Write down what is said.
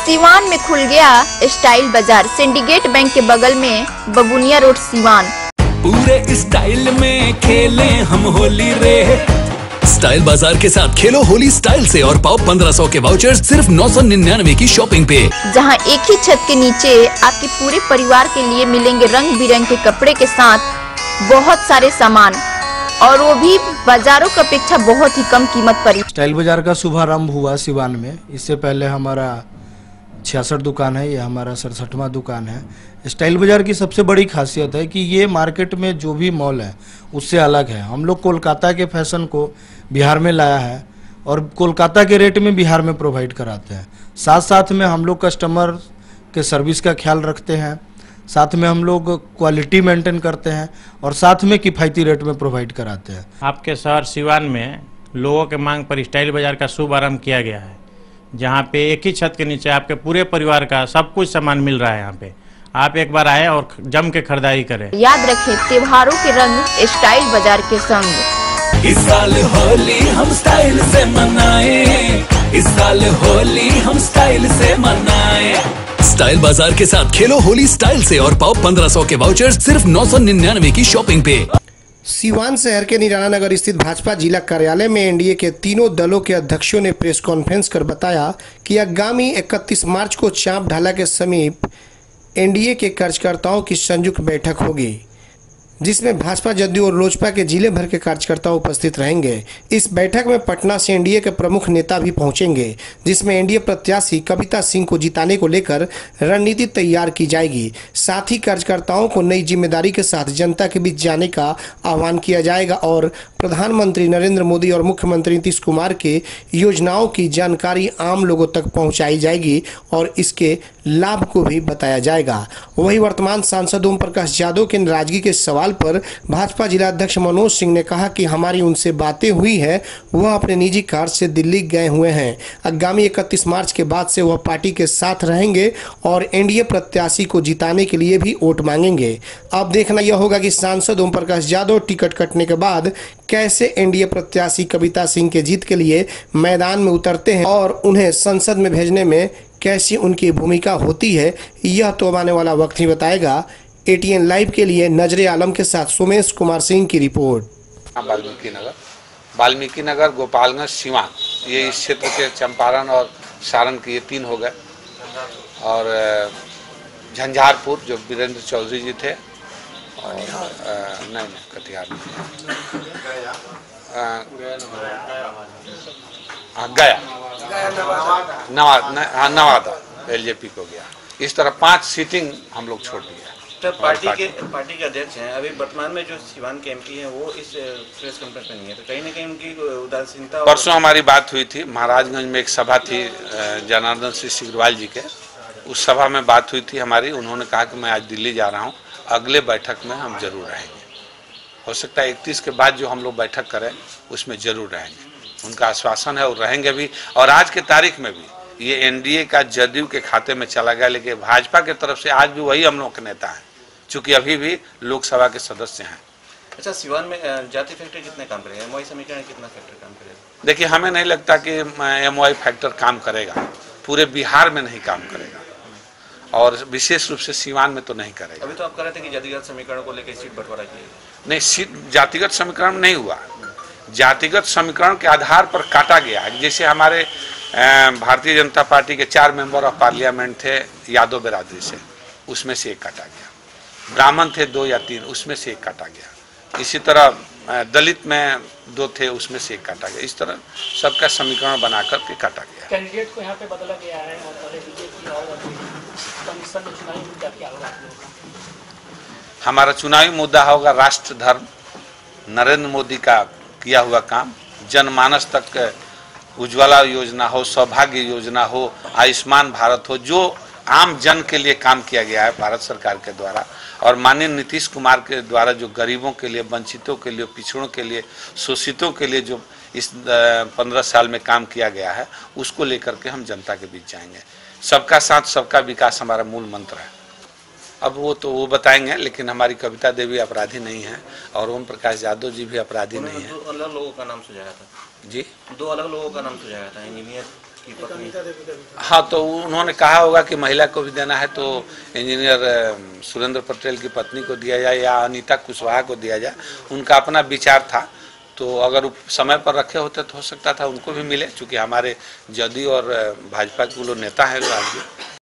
सिवान में खुल गया स्टाइल बाजार। सिंडिकेट बैंक के बगल में बबुनिया रोड सिवान। पूरे स्टाइल में खेले हम होली रे। स्टाइल बाजार के साथ खेलो होली स्टाइल से और पाओ 1500 के वाउचर्स सिर्फ 999 की शॉपिंग पे। जहां एक ही छत के नीचे आपके पूरे परिवार के लिए मिलेंगे रंग बिरंगे के कपड़े के साथ बहुत सारे सामान, और वो भी बाजारों की अपेक्षा बहुत ही कम कीमत पर। स्टाइल बाजार का शुभारंभ हुआ सिवान में। इससे पहले हमारा 66 दुकान है, ये हमारा 67वां दुकान है। स्टाइल बाजार की सबसे बड़ी खासियत है कि ये मार्केट में जो भी मॉल है उससे अलग है। हम लोग कोलकाता के फैशन को बिहार में लाया है और कोलकाता के रेट में बिहार में प्रोवाइड कराते हैं। साथ साथ में हम लोग कस्टमर के सर्विस का ख्याल रखते हैं, साथ में हम लोग क्वालिटी मेंटेन करते हैं और साथ में किफ़ायती रेट में प्रोवाइड कराते हैं। आपके शहर सिवान में लोगों के मांग पर स्टाइल बाजार का शुभारंभ किया गया है, जहां पे एक ही छत के नीचे आपके पूरे परिवार का सब कुछ सामान मिल रहा है। यहाँ पे आप एक बार आए और जम के खरीदारी करें। याद रखें, त्योहारों के रंग स्टाइल बाजार के संग। इस साल होली हम स्टाइल से मनाएं, इस साल होली हम स्टाइल से मनाएं। स्टाइल बाजार के साथ खेलो होली स्टाइल से और पाओ 1500 के वाउचर्स सिर्फ 999 की शॉपिंग पे। सिवान शहर के निराला नगर स्थित भाजपा जिला कार्यालय में एनडीए के तीनों दलों के अध्यक्षों ने प्रेस कॉन्फ्रेंस कर बताया कि आगामी 31 मार्च को चांप ढाला के समीप एनडीए के कार्यकर्ताओं की संयुक्त बैठक होगी, जिसमें भाजपा, जदयू और लोजपा के जिले भर के कार्यकर्ता उपस्थित रहेंगे। इस बैठक में पटना से एनडीए के प्रमुख नेता भी पहुंचेंगे, जिसमें एनडीए प्रत्याशी कविता सिंह को जिताने को लेकर रणनीति तैयार की जाएगी। साथ ही कार्यकर्ताओं को नई जिम्मेदारी के साथ जनता के बीच जाने का आह्वान किया जाएगा और प्रधानमंत्री नरेंद्र मोदी और मुख्यमंत्री नीतीश कुमार के योजनाओं की जानकारी आम लोगों तक पहुँचाई जाएगी और इसके लाभ को भी बताया जाएगा। वहीं वर्तमान सांसद ओम प्रकाश यादव के नाराजगी के सवाल पर भाजपा जिला अध्यक्ष मनोज सिंह ने कहा कि हमारी उनसे बातें हुई है, वह अपने निजी कार से दिल्ली गए हुए हैं। आगामी 31 मार्च के बाद से वह पार्टी के साथ रहेंगे और एनडीए प्रत्याशी को जिताने के लिए भी वोट मांगेंगे। अब देखना यह होगा कि सांसद ओम प्रकाश यादव टिकट कटने के बाद कैसे एनडीए प्रत्याशी कविता सिंह के जीत के लिए मैदान में उतरते हैं और उन्हें संसद में भेजने में कैसी उनकी भूमिका होती है, यह तो आने वाला वक्त ही बताएगा। एटीएन लाइव के लिए नजरे आलम के साथ सोमेश कुमार सिंह की रिपोर्ट। वाल्मीकि नगर, गोपालगंज, सिवान, ये इस क्षेत्र के चंपारण और सारण के ये 3 हो गए, और झंझारपुर जो वीरेंद्र चौधरी जी थे, और नहीं कटिहार गया, नवादा एलजेपी को गया। इस तरह 5 सीटिंग हम लोग छोड़ दिया। तो पार्टी के अध्यक्ष हैं, अभी वर्तमान में जो सिवान के एमपी हैं वो इस प्रेस कॉन्फ्रेंस में नहीं है, तो कहीं ना कहीं उनकी उदासीनता। परसों हमारी बात हुई थी, महाराजगंज में एक सभा थी जनार्दन सिंह सिग्रीवाल जी के, उस सभा में बात हुई थी हमारी। उन्होंने कहा कि मैं आज दिल्ली जा रहा हूँ, अगले बैठक में हम जरूर रहेंगे। हो सकता है 31 के बाद जो हम लोग बैठक करें उसमें जरूर रहेंगे, उनका आश्वासन है और रहेंगे भी। और आज के तारीख में भी ये एनडीए का जदयू के खाते में चला गया, लेकिन भाजपा की तरफ से आज भी वही हम लोग के नेता हैं, चूंकि अभी भी लोकसभा के सदस्य हैं। अच्छा, सिवान में जाति फैक्टर कितने काम करेगा, एमवाई समीकरण कितना फैक्टर काम करेगा? देखिए, हमें नहीं लगता कि एमवाई फैक्टर काम करेगा, पूरे बिहार में नहीं काम करेगा और विशेष रूप से सिवान में तो नहीं करेगा। अभी तो आप कह रहे थे कि जातिगत समीकरण को लेकर सीट बंटवारा किया। नहीं, सीट जातिगत समीकरण नहीं हुआ, जातिगत समीकरण के आधार पर काटा गया। जैसे हमारे भारतीय जनता पार्टी के 4 मेंबर ऑफ पार्लियामेंट थे यादव बिरादरी से, उसमें से 1 काटा गया। ब्राह्मण थे 2 या 3, उसमें से 1 काटा गया। इसी तरह दलित में 2 थे, उसमें से 1 काटा गया। इस तरह सबका समीकरण बना करके काटा गया। कैंडिडेट को यहाँ पे बदला गया है और बीजेपी और कमीशन में चुनावी मुद्दा क्या होगा? हमारा चुनावी मुद्दा होगा राष्ट्र धर्म, नरेंद्र मोदी का किया हुआ काम, जनमानस तक उज्ज्वला योजना हो, सौभाग्य योजना हो, आयुष्मान भारत हो, जो आम जन के लिए काम किया गया है भारत सरकार के द्वारा, और माननीय नीतीश कुमार के द्वारा जो गरीबों के लिए, वंचितों के लिए, पिछड़ों के लिए, शोषितों के लिए जो इस 15 साल में काम किया गया है, उसको लेकर के हम जनता के बीच जाएंगे। सबका साथ सबका विकास हमारा मूल मंत्र है। अब वो बताएंगे, लेकिन हमारी कविता देवी अपराधी नहीं है और ओम प्रकाश यादव जी भी अपराधी नहीं है। 2 अलग लोगों का नाम सुझाया था जी, 2 अलग लोगों का नाम सुझाया था, इंजीनियर की पत्नी। हाँ, तो उन्होंने कहा होगा कि महिला को भी देना है तो इंजीनियर सुरेंद्र पटेल की पत्नी को दिया जाए या अनीता कुशवाहा को दिया जाए। उनका अपना विचार था, तो अगर समय पर रखे होते तो हो सकता था उनको भी मिले, चूँकि हमारे जदयू और भाजपा के वो लोग नेता हैं राज्य।